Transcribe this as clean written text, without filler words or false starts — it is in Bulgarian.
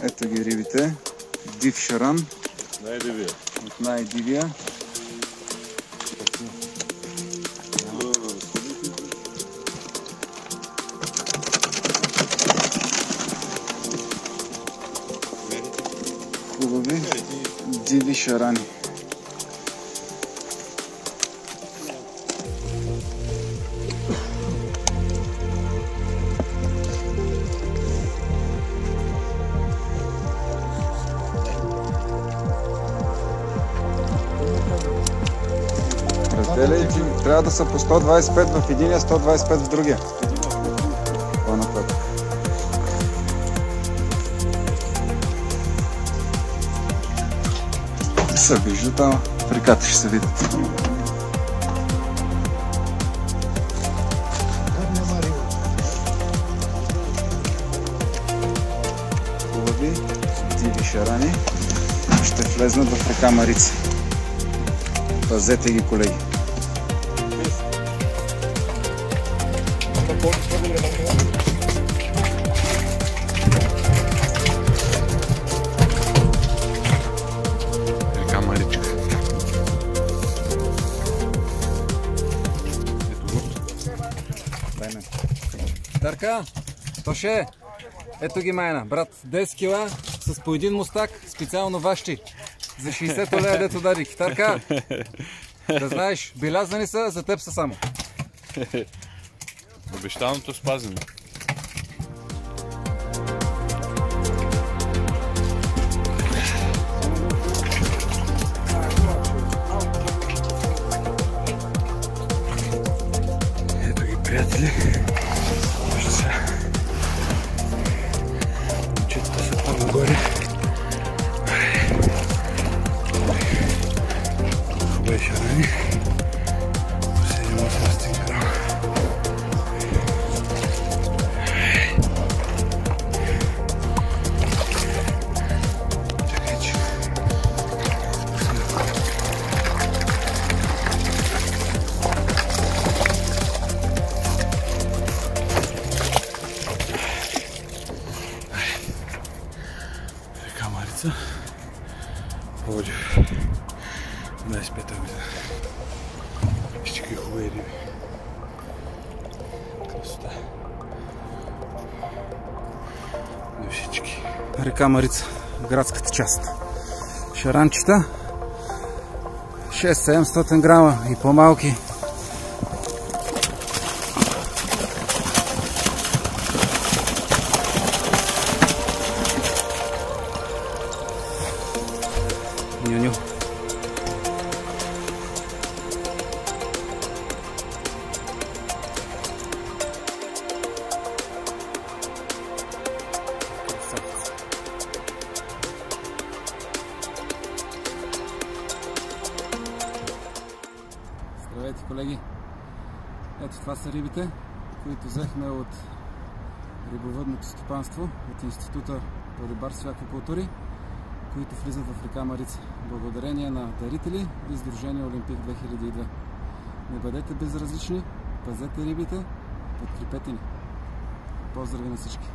Ето ги рибите. Див шаран. Най-дивия. От най-дивия. Хубави диви шарани. Разделяйте, трябва да са по 125 в единия, 125 в другия. По-нататък. Се виждат, ама в реката ще се видят. Хубави диви шарани ще влезнат в река Марица. Пазете ги, колеги. Река Маричка. Дарка, Тоше, ето ги майна, брат, 10 кила с по един мустак, специално вашти. За 60 лева дето дарих. Тарка, да знаеш, белязани са, за теб са само. Обещаното спазено. Ето ги, приятели. Вижте сега. Момчетата са там нагоре. Хубави шарани. Последим от растинка. Чакай, че. Река Марица, Пловдив, 25-та година. Вижте какви хубави риби. Красота. Душички. Река Марица, градската част. Шаранчета, 600-700 грама и по-малки. Ню-ню. Здравейте, колеги! Ето това са рибите, които взехме от рибовъдното стопанство, от Института по рибарство и аквакултури, които влизат в река Марица. Благодарение на дарители и Сдружение Олимпик 2002. Не бъдете безразлични, пазете рибите, подкрепете ни. Поздрави на всички!